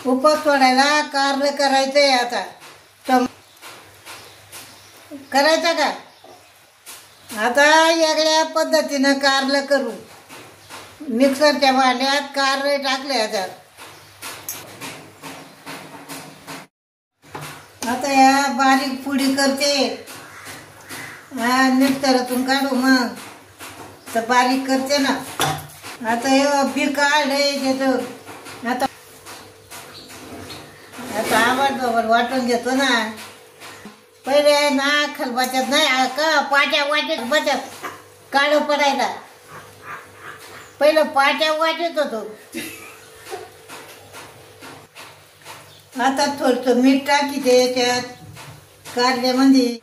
उपवास सोडायला कारलं करायचंय आता. करायचं का? आता वेगळ्या पद्धतीनं कारलं करू. मिक्सरच्या भांड्यात कारले टाकले आता. आता या बारीक पुडी करते. मिक्सरातून काढू मग तर बारीक करते ना. आता हे बी काढे घेतो. आता आता आवाज वाटून घेतो ना. पहिले ना खलबत्यात नाही का पाट्या वाटत बचत काढ पडायला. पहिलं पाट्या वाटत होतो. आता थोडंसं मीठ टाकीते त्याच्यात कारल्यामध्ये.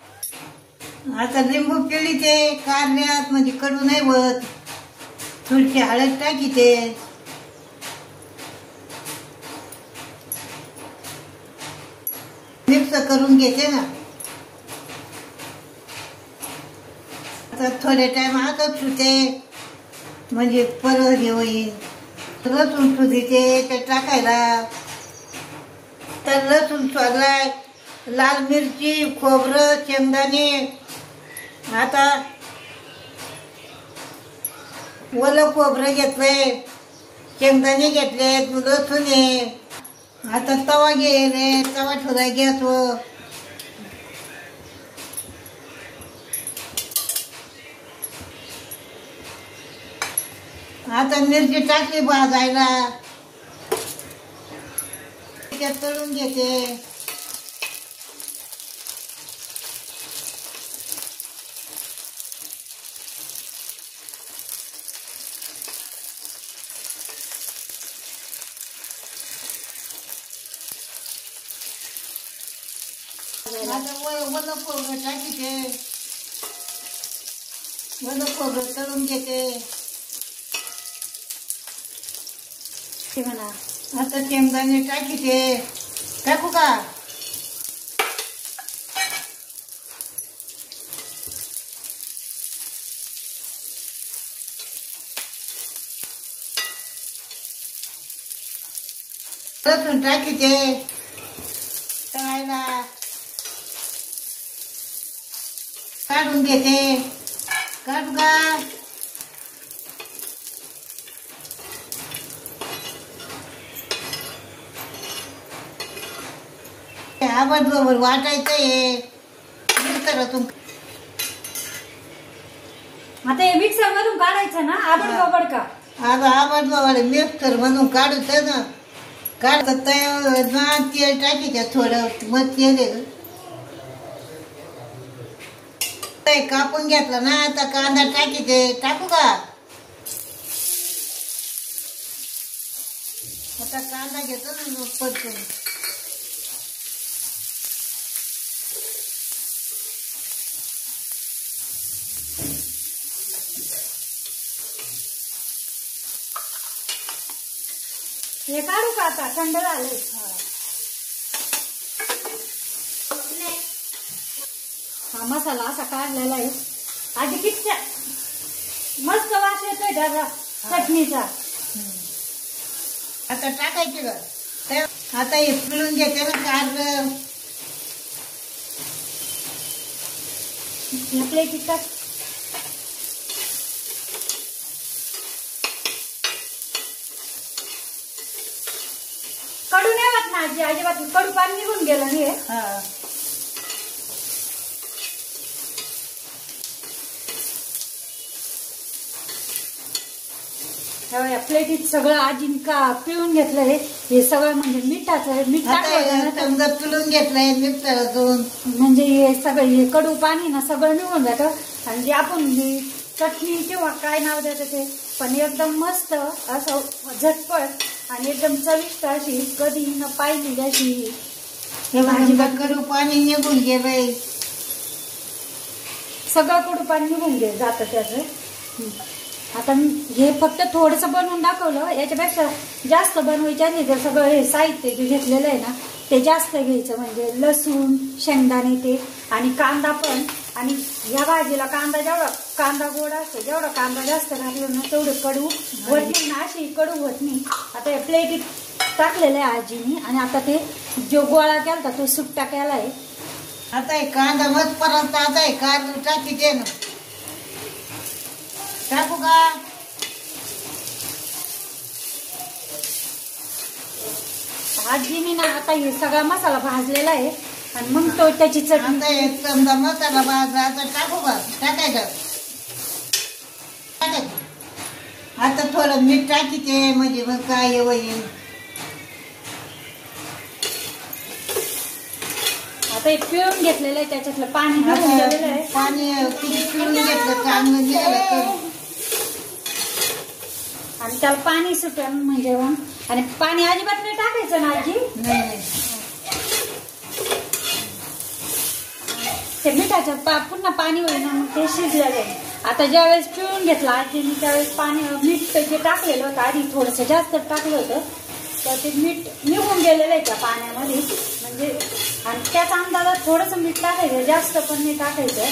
आता लिंबू पिळीते कारल्यात म्हणजे कडू नाही होत. थोडीशी हळद टाकीते. मिक्स करून घेते ना. आता थोडे टाइम हातात सुटे म्हणजे परत हे होईल. लसूण सुधीते ते टाकायला. तर लसूण सोडलाय, लाल मिरची, खोबरं, शेंगदाणे. आता ओलं खोबरं घेतलंय, शेंगदाणे घेतले, लसूण आहे. आता तवा घे, तवा ठेवाय घेतो. आता मिरची टाकली भाजायला. त्यात तळून घेते. आता ओलं खोबरं टाकीते. ओलं खोबरं तळून घेते. आता शेंगदाणे टाकीते. टाकू का? लसूण टाकीते तळायला. काढून घेते. काढू का? आवाज बरोबर वाटायचंय मिक्सरातून. आता हे मिक्सर मधून काढायचं ना आबड बाबड का? आता आवाज बाबड मिक्सर मधून काढत ना. काढत ना तेल टाकीच्या थोडं मग तेल कापून घेतलं ना. आता कांदा टाकीते. टाकू का? आता कांदा घेतो ना परतून. हे काढू का? आता थंड झालंय. हा मसाला असा काढलेला आहे. आधी किती मस्त वास येतोय त्याचा चटणीचा. आता टाकायचे का? आता हे पिळून घेते ना कारलं. प्लेटीत टाक. कडू नाही वाट ना आजी. अजिबात कडू पाणी निघून गेलं नाही. प्लेटीत सगळं आजीन का पिळून घेतलंय. हे सगळं म्हणजे मिठाचं आहे. मीठ टाकलं पिळून घेतलंय मिक्सरातून. म्हणजे हे सगळं हे कडू पाणी ना सगळं निघून जातं. आणि जे आपण चटणी किंवा काय नाव देतं ते पण एकदम मस्त असं झटपट आणि एकदम चविष्ट अशी कधी न पाहिली अशी हे भाजी. कडू पाणी निघून गेलंय. सगळं कडू पाणी निघून जातं त्याचं. आता हे फक्त थोडंसं बनवून दाखवलं. याच्यापेक्षा जास्त बनवायच्या नाही. तर सगळं हे साहित्य जे घेतलेलं आहे ना ते जास्त घ्यायचं. म्हणजे लसूण, शेंगदाणे ते आणि कांदा पण. आणि या भाजीला कांदा जेवढा कांदा गोड असतो जेवढा कांदा जास्त घातला ना तेवढं कडू होत नाही ना. अशी कडू होत नाही. आता या प्लेटीत टाकलेलं आहे आजीनी. आणि आता ते जो गोळा केला तो सुट्टा केला आहे. आता हे कांदा मधपर्यंत आता हे काढून टाकीते ना. टाकू का? आजीनी ना आता हे सगळा मसाला भाजलेला आहे आणि मग तो त्याची चटणी. आता हे समजा मसाला भाजला आता टाकू का? टाकायचं. आता थोडं मीठ टाकीते म्हणजे मग काय होईल. आता हे पिळून घेतलेलं आहे त्याच्यातलं पाणी निघून गेलेलं आहे. पाणी किती पिळून घेतलं चांगलं निघालं. आणि त्याला पाणी सुटेल म्हणजे मग. आणि पाणी अजिबात नाही टाकायचं ना आजी. नाही ते मिठाचं पुन्हा पाणी होईल ना मग ते शिजलेलं आहे. आता ज्यावेळेस पिळून घेतला आजीने त्यावेळेस पाणी मीठ जे टाकलेलं होतं आधी थोडंसं जास्त टाकलं होतं तर ते मीठ निघून गेलेलं आहे त्या पाण्यामध्ये. म्हणजे आणि त्याच अंदाजात थोडंसं मीठ टाकायचं, जास्त पण नाही टाकायचं.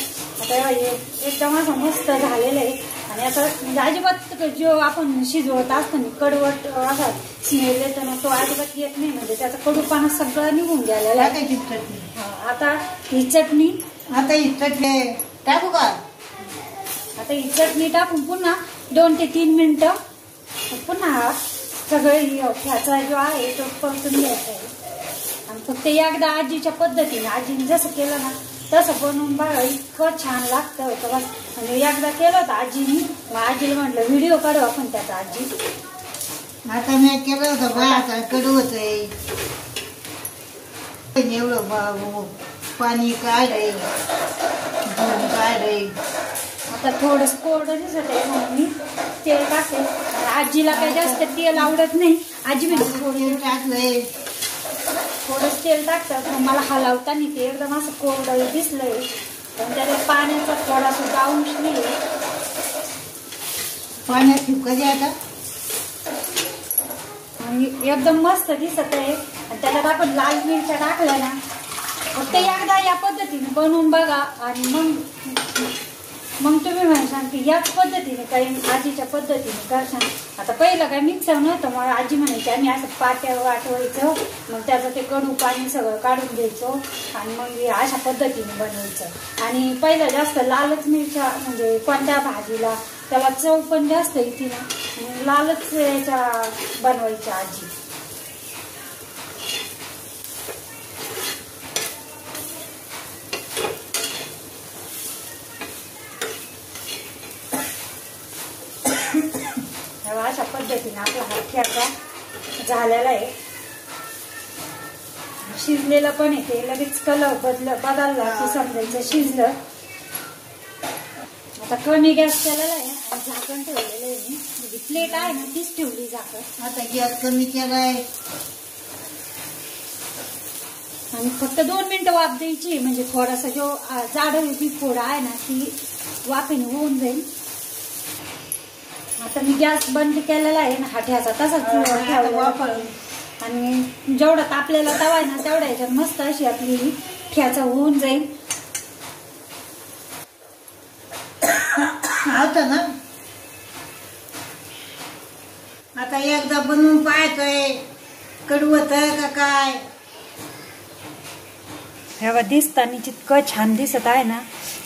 आता हे एकदम असं मस्त झालेलं आहे. आणि आता म्हणजे अजिबात जो आपण शिजवत असताना कडवट असा स्मेल येतो ना तो अजिबात येत नाही. म्हणजे त्याचा कडूपणा सगळं निघून गेलेला आहे. आता ही चटणी. आता ही चटणी टाकू का? आता ही चटणी टाकून पुन्हा 2 ते 3 मिनिटं पुन्हा सगळे ह्याचा जो आहे तो परतून घ्यायचा आहे. आणि फक्त एकदा आजीच्या पद्धतीने आजीने जसं केलं ना तसं बनवून बघा, इतकं छान लागतं होतं बस. आणि एकदा केलं होतं आजीनी. मग आजीला म्हटलं व्हिडिओ काढू आपण त्याचा. आजी आता मी केलं होतं बाळाचा कडू होतंय एवढं पाणी काढाय काढाय. आता थोडंसं कोरडं दिसत आहे म्हणून मी तेल टाकते. आजीला काही जास्त तेल आवडत नाही. आजी म्हणजे थोडं टाकलंय. थोडंच तेल टाकतात. मग मला हलवताना ते एकदम असं कोरडं दिसलंय पण त्याला पाण्याचा थोडा सुद्धा अंश नाही. पाण्यात कधी आता एकदम मस्त दिसत आहे. आणि त्याच्यात आपण लाल मिरच्या टाकल्या ना फक्त एकदा या पद्धतीने बनवून बघा. आणि मग तुम्ही म्हणशाल की याच पद्धतीने काही आजीच्या पद्धतीने करशाल. आता पहिलं काही मिक्सर नव्हतं मग आजी म्हणायची आम्ही असं पाट्या वाटवायचं मग त्याचं ते कडू पाणी सगळं काढून घ्यायचो आणि मग अशा पद्धतीने बनवायचं. आणि पहिलं जास्त लालच मिरच्या म्हणजे कोणत्या भाजीला त्याला चव पण जास्त येते ना लालच याच्या बनवायच्या आजी. अशा पद्धतीने आपला हा ठेचा झालेला आहे. शिजलेलं पण आहे ते लगेच कलर बदलला की समजायचं शिजलं. आता कमी गॅस केलेला आहे आणि झाकण ठेवलेलं आहे मी. म्हणजे प्लेट आहे ना तीच ठेवली झाकण. आता गॅस कमी केलाय आणि फक्त 2 मिनिटं वाफ द्यायची म्हणजे थोडासा जो जाड फोडा आहे ना ती वाफेने होऊन जाईल. आता मी गॅस बंद केलेला आहे ना हा ठेचा तसाच ठेवला. आणि जेवढा तापलेला तवा आहे ना तेवढा याच्यात मस्त अशी आपली ठेचा होऊन जाईल. आता ना आता एकदा बनवून पाहतोय कडू होतंय का काय. ह्या दिसताना जितकं छान दिसत आहे ना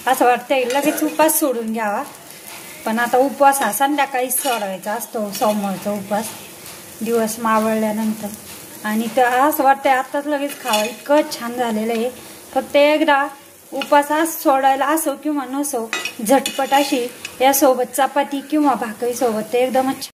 असं वाटतंय लगेच उपास सोडून घ्यावा. पण आता उपवास हा संध्याकाळीच सोडायचा असतो. सोमवारचा उपवास दिवस मावळल्यानंतर. आणि तर असं वाटतंय आत्ताच लगेच खावा इतकं छान झालेलं आहे. फक्त एकदा उपास सोडायला असो किंवा नसो झटपट अशी यासोबत चपाती किंवा भाकरी सोबत ते एकदमच